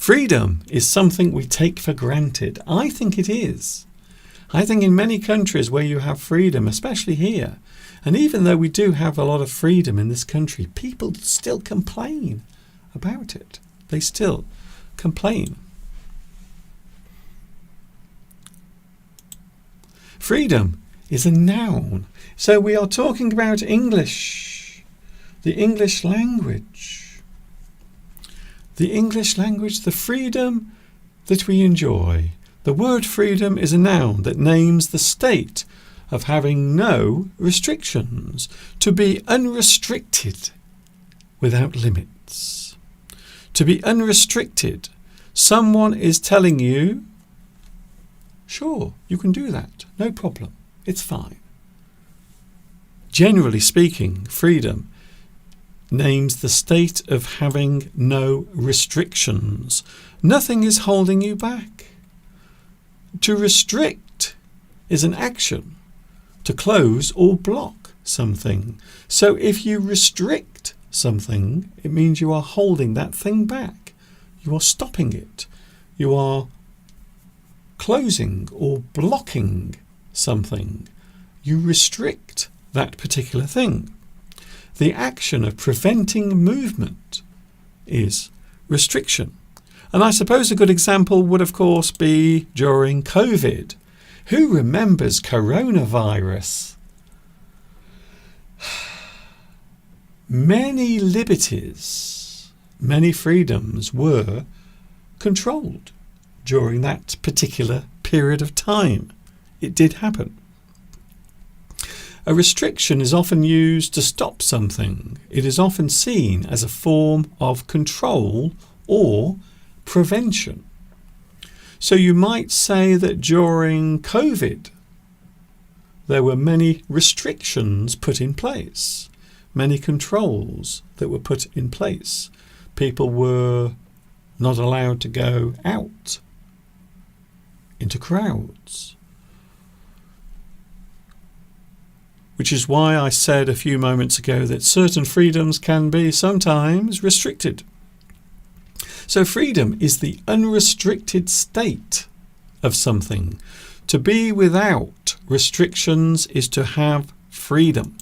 Freedom is something we take for granted. I think it is. I think in many countries where you have freedom, especially here, and even though we do have a lot of freedom in this country, people still complain about it. They still complain. Freedom is a noun. So we are talking about English, the English language. The English language, the freedom that we enjoy. The word freedom is a noun that names the state of having no restrictions, to be unrestricted without limits. To be unrestricted. Someone is telling you, sure, you can do that, no problem, it's fine. Generally speaking, freedom names the state of having no restrictions. Nothing is holding you back. To restrict is an action, to close or block something. So if you restrict something, it means you are holding that thing back. You are stopping it. You are closing or blocking something. You restrict that particular thing. The action of preventing movement is restriction. And I suppose a good example would of course be during COVID. Who remembers coronavirus? Many liberties, many freedoms were controlled during that particular period of time. It did happen. A restriction is often used to stop something. It is often seen as a form of control or prevention. So you might say that during COVID, there were many restrictions put in place, many controls that were put in place. People were not allowed to go out into crowds. Which is why I said a few moments ago that certain freedoms can be sometimes restricted. So freedom is the unrestricted state of something. To be without restrictions is to have freedom.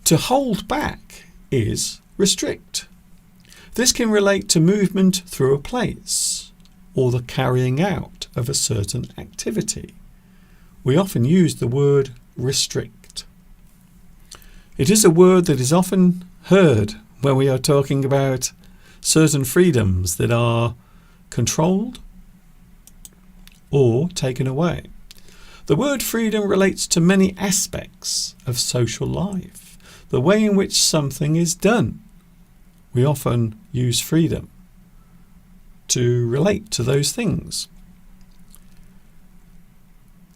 To hold back is restrict. This can relate to movement through a place or the carrying out of a certain activity. We often use the word restrict. It is a word that is often heard when we are talking about certain freedoms that are controlled or taken away. The word freedom relates to many aspects of social life, the way in which something is done. We often use freedom to relate to those things.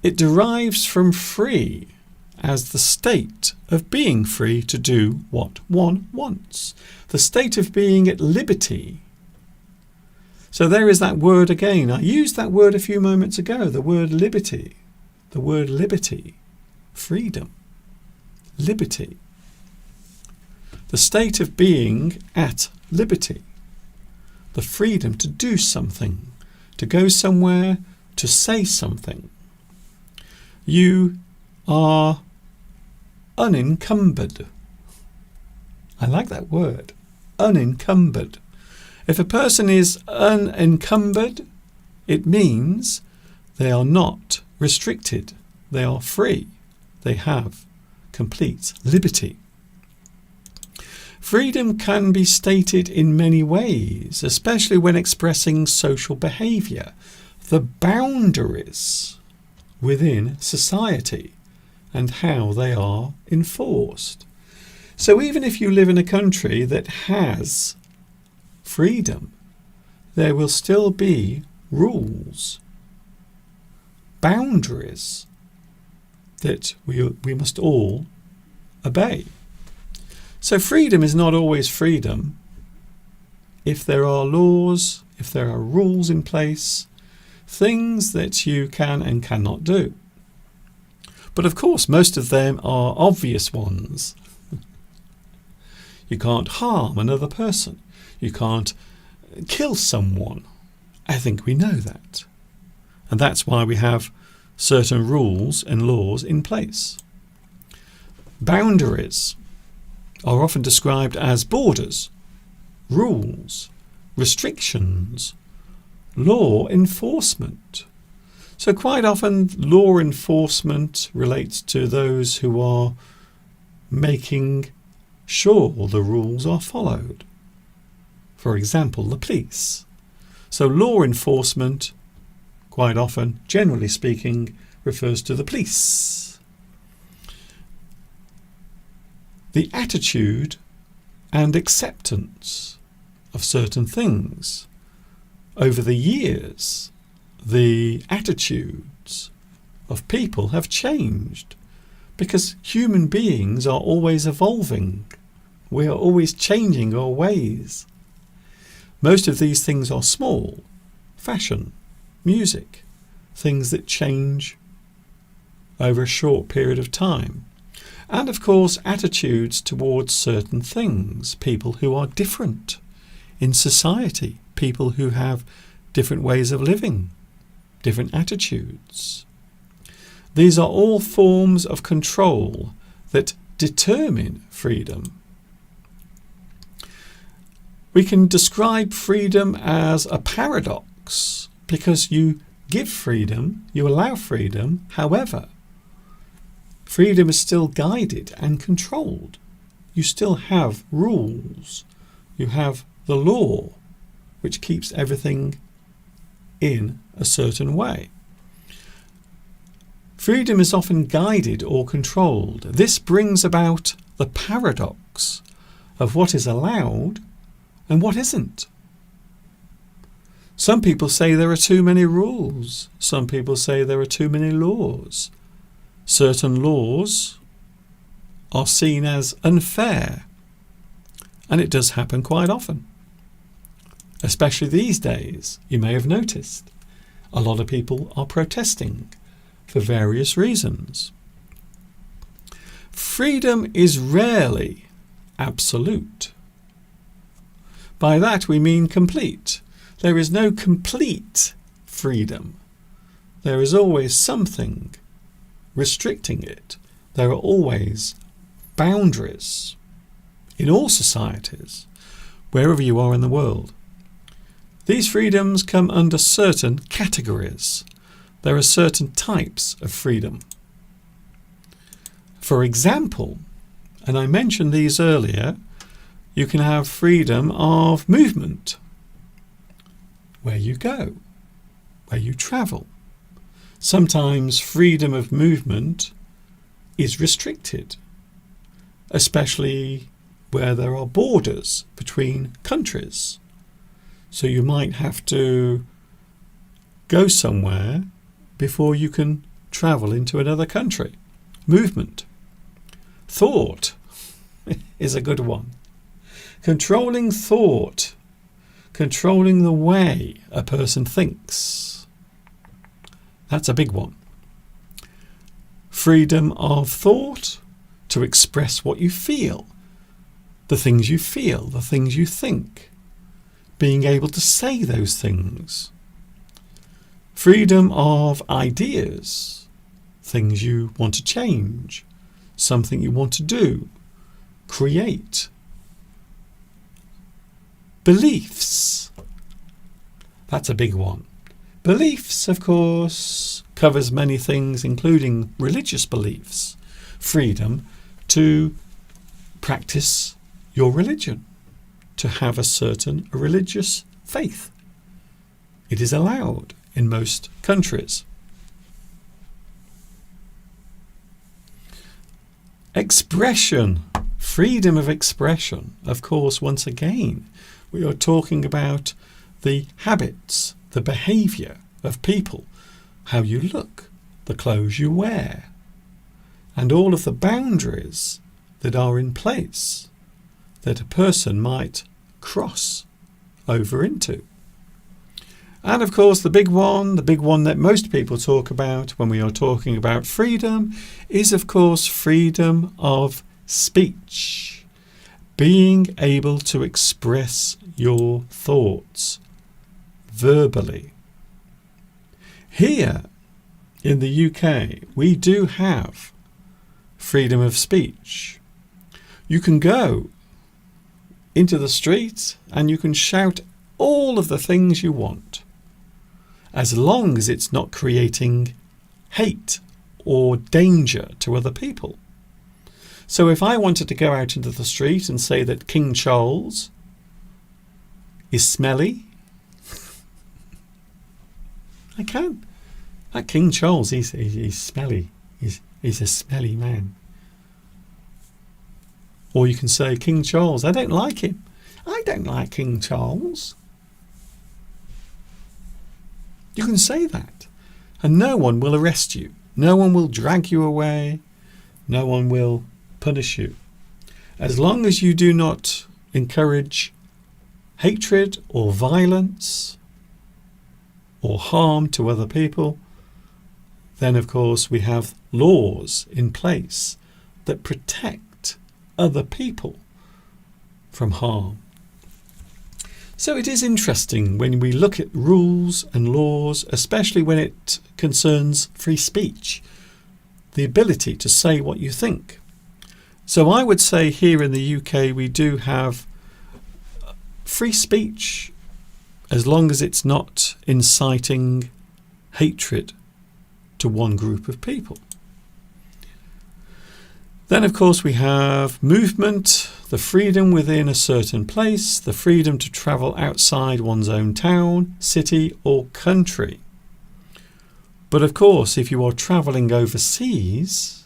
It derives from free as the state of being free to do what one wants, the state of being at liberty. So there is that word again. I used that word a few moments ago, the word liberty. The word liberty, freedom, liberty. The state of being at liberty, the freedom to do something, to go somewhere, to say something. You are unencumbered. I like that word, unencumbered. If a person is unencumbered, it means they are not restricted. They are free. They have complete liberty. Freedom can be stated in many ways, especially when expressing social behaviour, the boundaries within society and how they are enforced. So even if you live in a country that has freedom, there will still be rules, boundaries that we must all obey. So freedom is not always freedom if there are laws, if there are rules in place, things that you can and cannot do. But of course, most of them are obvious ones. You can't harm another person. You can't kill someone. I think we know that. And that's why we have certain rules and laws in place. Boundaries are often described as borders, rules, restrictions, law enforcement. So quite often law enforcement relates to those who are making sure the rules are followed. For example, the police. So law enforcement, quite often, generally speaking, refers to the police. The attitude and acceptance of certain things. Over the years, the attitudes of people have changed because human beings are always evolving. We are always changing our ways. Most of these things are small. Fashion, music, things that change over a short period of time. And of course, attitudes towards certain things, people who are different in society, people who have different ways of living, different attitudes. These are all forms of control that determine freedom. We can describe freedom as a paradox because you give freedom, you allow freedom, however, freedom is still guided and controlled. You still have rules. You have the law, which keeps everything in a certain way. Freedom is often guided or controlled. This brings about the paradox of what is allowed and what isn't. Some people say there are too many rules. Some people say there are too many laws. Certain laws are seen as unfair, and it does happen quite often. Especially these days, you may have noticed, a lot of people are protesting for various reasons. Freedom is rarely absolute. By that we mean complete. There is no complete freedom. There is always something restricting it. There are always boundaries in all societies, wherever you are in the world. These freedoms come under certain categories. There are certain types of freedom. For example, and I mentioned these earlier, you can have freedom of movement, where you go, where you travel. Sometimes freedom of movement is restricted, especially where there are borders between countries. So you might have to go somewhere before you can travel into another country. Movement. Thought is a good one. Controlling thought, controlling the way a person thinks. That's a big one. Freedom of thought to express what you feel, the things you feel, the things you think, being able to say those things. Freedom of ideas, things you want to change, something you want to do, create. Beliefs. That's a big one. Beliefs, of course, covers many things, including religious beliefs. Freedom to practice your religion, to have a certain religious faith. It is allowed in most countries. Expression. Freedom of expression. Of course, once again, we are talking about the habits, the behaviour of people, how you look, the clothes you wear, and all of the boundaries that are in place that a person might cross over into. And of course, the big one that most people talk about when we are talking about freedom is, of course, freedom of speech. being able to express your thoughts verbally. Here in the UK, we do have freedom of speech. You can go into the street and you can shout all of the things you want, as long as it's not creating hate or danger to other people. So if I wanted to go out into the street and say that King Charles is smelly, I can. That King Charles, he's smelly. He's a smelly man. Or you can say, King Charles, I don't like him. I don't like King Charles. You can say that. And no one will arrest you. No one will drag you away. No one will punish you. As long as you do not encourage hatred or violence or harm to other people, then of course we have laws in place that protect other people from harm. So it is interesting when we look at rules and laws, especially when it concerns free speech, the ability to say what you think. So I would say here in the UK we do have free speech as long as it's not inciting hatred to one group of people. Then of course we have movement, the freedom within a certain place, the freedom to travel outside one's own town, city or country. But of course, if you are travelling overseas,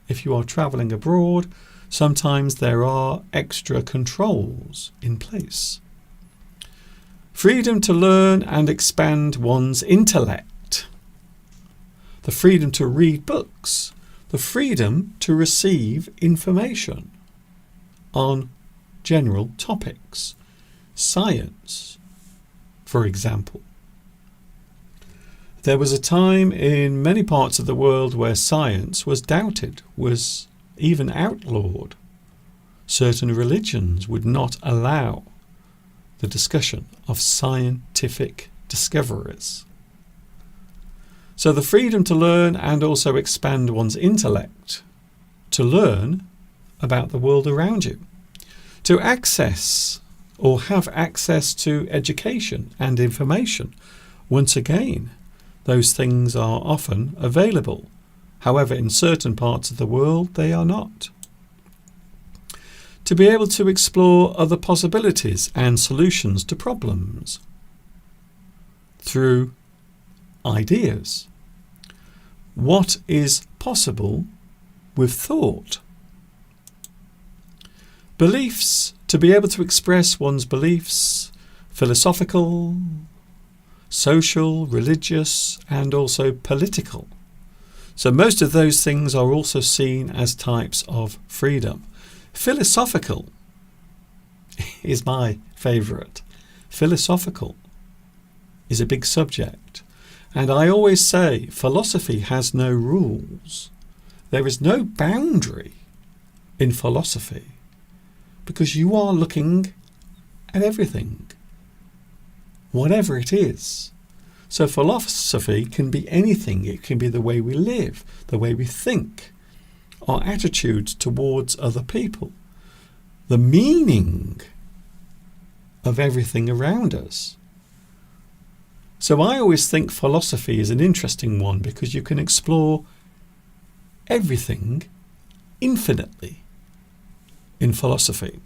if you are travelling abroad, sometimes there are extra controls in place. Freedom to learn and expand one's intellect. The freedom to read books. The freedom to receive information on general topics. Science, for example. There was a time in many parts of the world where science was doubted, was even outlawed. Certain religions would not allow the discussion of scientific discoveries. So the freedom to learn and also expand one's intellect, to learn about the world around you, to access or have access to education and information. Once again, those things are often available. However, in certain parts of the world, they are not. To be able to explore other possibilities and solutions to problems through ideas. What is possible with thought? Beliefs, to be able to express one's beliefs, philosophical, social, religious, and also political. So most of those things are also seen as types of freedom. Philosophical is my favourite. Philosophical is a big subject. And I always say philosophy has no rules. There is no boundary in philosophy because you are looking at everything, whatever it is. So philosophy can be anything. It can be the way we live, the way we think, our attitudes towards other people, the meaning of everything around us. So I always think philosophy is an interesting one because you can explore everything infinitely in philosophy.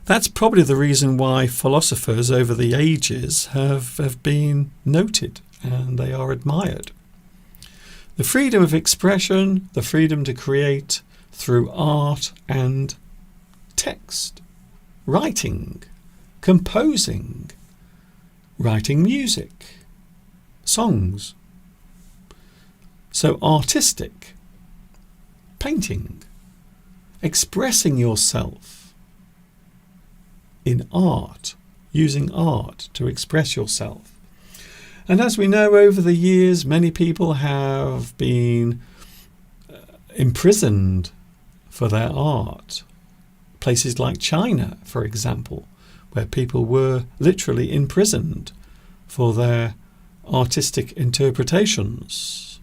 That's probably the reason why philosophers over the ages have been noted and they are admired. The freedom of expression, the freedom to create through art and text, writing, composing, writing music, songs. So artistic, painting, expressing yourself in art, using art to express yourself. And as we know, over the years, many people have been imprisoned for their art, Places like China, for example, where people were literally imprisoned for their artistic interpretations.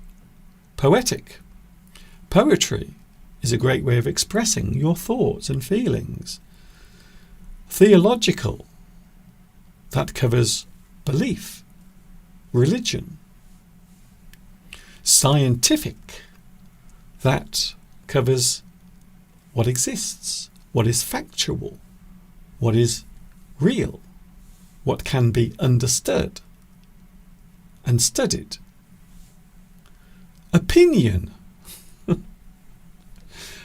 Poetic. Poetry is a great way of expressing your thoughts and feelings. Theological. That covers belief, religion. Scientific. That covers what exists, what is factual, what is real, what can be understood and studied. Opinion.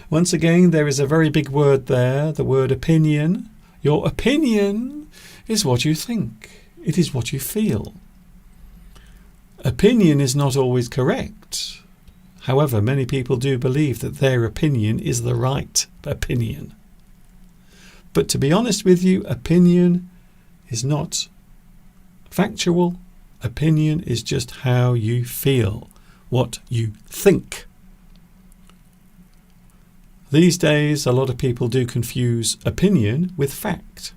Once again, there is a very big word there, the word opinion. Your opinion is what you think. It is what you feel. Opinion is not always correct. However, many people do believe that their opinion is the right opinion. But to be honest with you, opinion is not factual. Opinion is just how you feel, what you think. These days, a lot of people do confuse opinion with fact.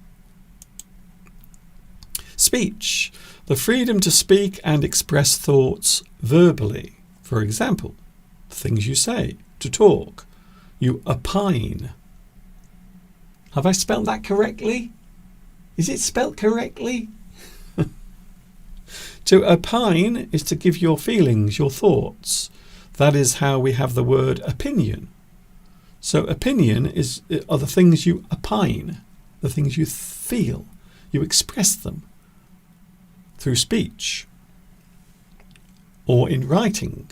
Speech. The freedom to speak and express thoughts verbally. For example, things you say, to talk. You opine. Have I spelt that correctly? Is it spelt correctly? To opine is to give your feelings, your thoughts. That is how we have the word opinion. So opinion are the things you opine, the things you feel. You express them through speech or in writing.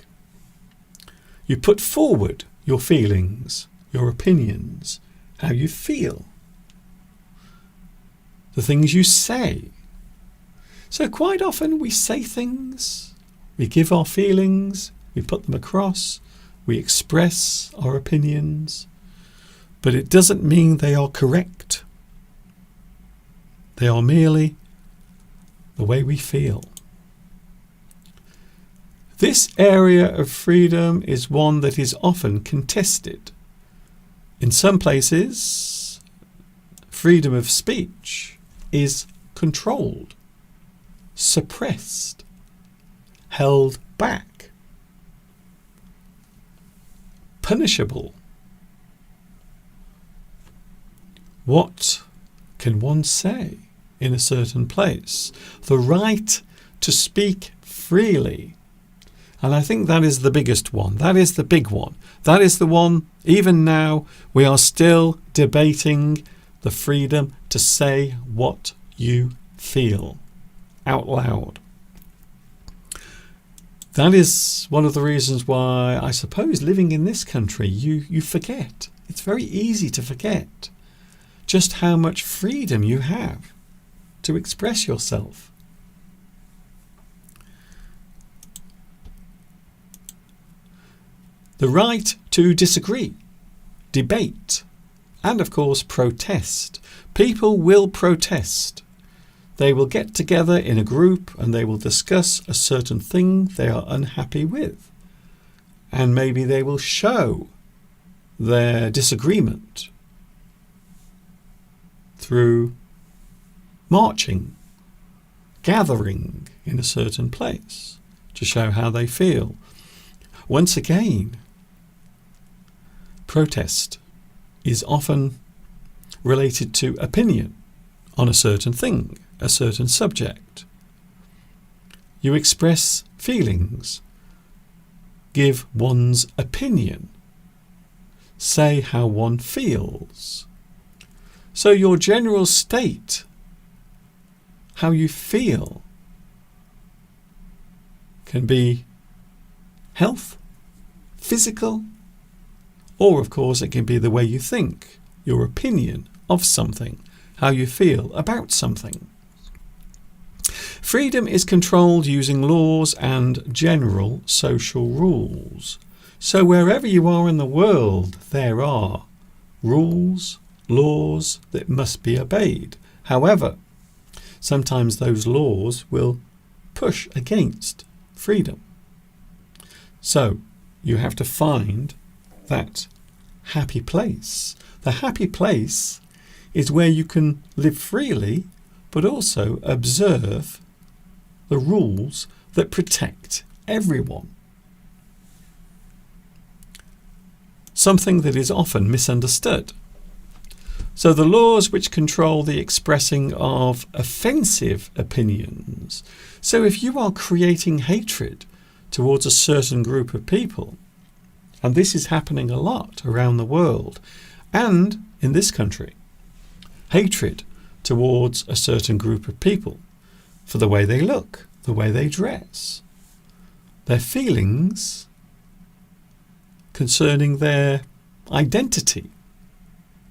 You put forward your feelings, your opinions, how you feel, the things you say. So quite often we say things, we give our feelings, we put them across, we express our opinions, but it doesn't mean they are correct. They are merely the way we feel. This area of freedom is one that is often contested. In some places, freedom of speech is controlled, suppressed, held back, punishable. What can one say in a certain place? The right to speak freely. And I think that is the biggest one. That is the big one. That is the one, even now, we are still debating the freedom to say what you feel out loud. That is one of the reasons why I suppose living in this country, you forget. It's very easy to forget just how much freedom you have to express yourself. The right to disagree, debate, and of course protest. People will protest. They will get together in a group and they will discuss a certain thing they are unhappy with. And maybe they will show their disagreement through marching, gathering in a certain place to show how they feel. Once again, protest is often related to opinion on a certain thing, a certain subject. You express feelings, give one's opinion, say how one feels. So your general state, how you feel, can be health, physical, or of course it can be the way you think, your opinion of something, how you feel about something. Freedom is controlled using laws and general social rules. So wherever you are in the world, there are rules, laws that must be obeyed. However, sometimes those laws will push against freedom. So you have to find that happy place. The happy place is where you can live freely, but also observe the rules that protect everyone. Something that is often misunderstood. So the laws which control the expressing of offensive opinions. So if you are creating hatred towards a certain group of people, and this is happening a lot around the world and in this country, hatred towards a certain group of people for the way they look, the way they dress, their feelings concerning their identity,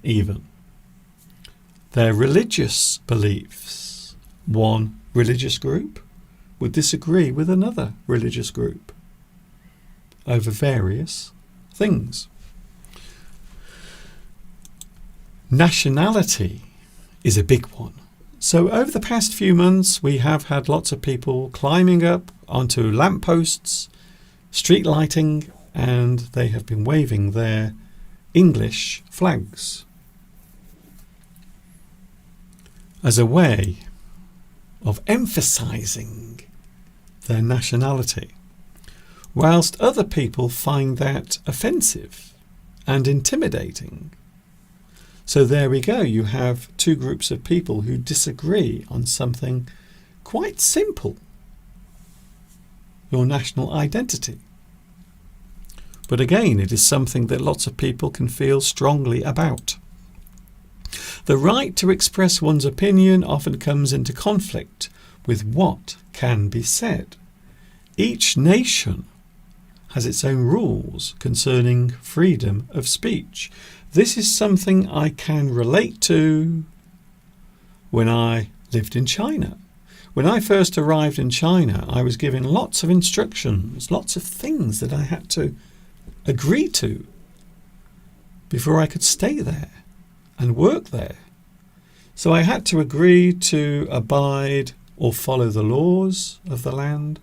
even their religious beliefs. One religious group would disagree with another religious group over various things. Nationality is a big one. So over the past few months, we have had lots of people climbing up onto lampposts, street lighting, and they have been waving their English flags as a way of emphasizing their nationality, whilst other people find that offensive and intimidating. So there we go, you have two groups of people who disagree on something quite simple, your national identity. But again, it is something that lots of people can feel strongly about. The right to express one's opinion often comes into conflict with what can be said. Each nation has its own rules concerning freedom of speech. This is something I can relate to when I lived in China. When I first arrived in China, I was given lots of instructions, lots of things that I had to agree to before I could stay there and work there. So I had to agree to abide or follow the laws of the land,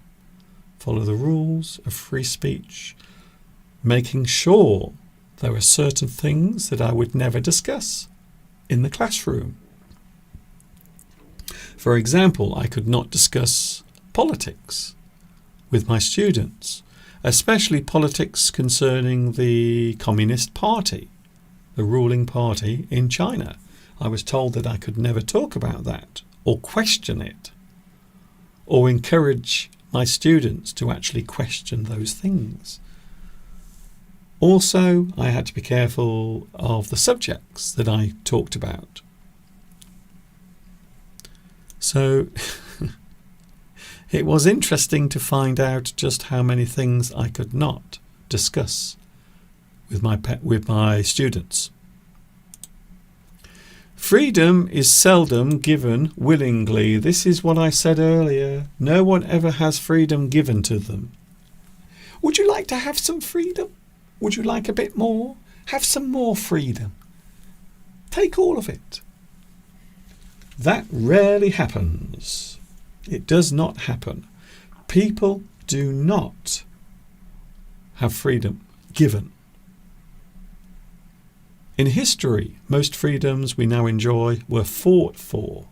follow the rules of free speech, making sure there were certain things that I would never discuss in the classroom. For example, I could not discuss politics with my students, especially politics concerning the Communist Party, the ruling party in China. I was told that I could never talk about that or question it or encourage my students to actually question those things. Also, I had to be careful of the subjects that I talked about. So it was interesting to find out just how many things I could not discuss with my students. Freedom is seldom given willingly. This is what I said earlier. No one ever has freedom given to them. Would you like to have some freedom? Would you like a bit more? Have some more freedom. Take all of it. That rarely happens. It does not happen. People do not have freedom given. In history, most freedoms we now enjoy were fought for.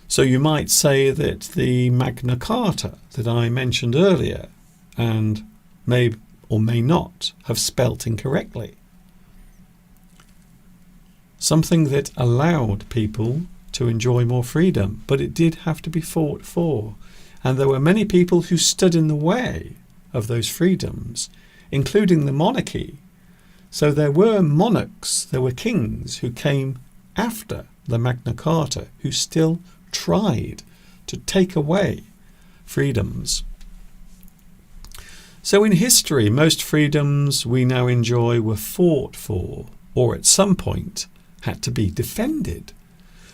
So you might say that the Magna Carta that I mentioned earlier, and may or may not have spelt incorrectly, something that allowed people to enjoy more freedom, but it did have to be fought for. And there were many people who stood in the way of those freedoms, including the monarchy. So there were monarchs, there were kings who came after the Magna Carta who still tried to take away freedoms. So in history, most freedoms we now enjoy were fought for, or at some point had to be defended.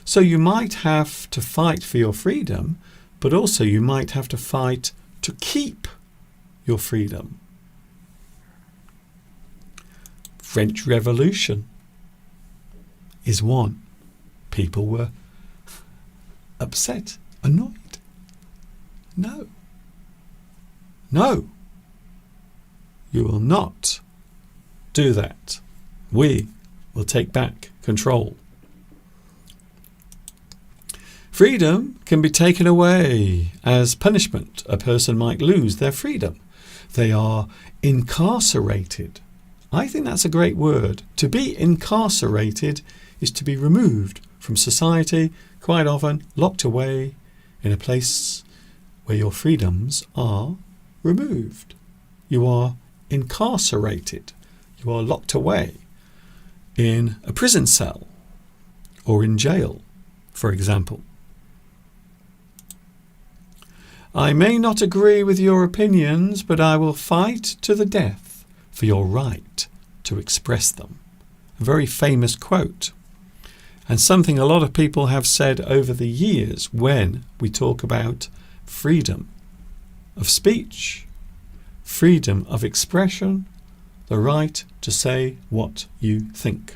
So you might have to fight for your freedom, but also you might have to fight to keep your freedom. French Revolution is one. People were upset, annoyed. No. You will not do that. We will take back control. Freedom can be taken away as punishment. A person might lose their freedom. They are incarcerated. I think that's a great word. To be incarcerated is to be removed from society, quite often locked away in a place where your freedoms are removed. You are incarcerated. You are locked away in a prison cell or in jail, for example. I may not agree with your opinions, but I will fight to the death for your right to express them. A very famous quote, and something a lot of people have said over the years when we talk about freedom of speech, freedom of expression, the right to say what you think.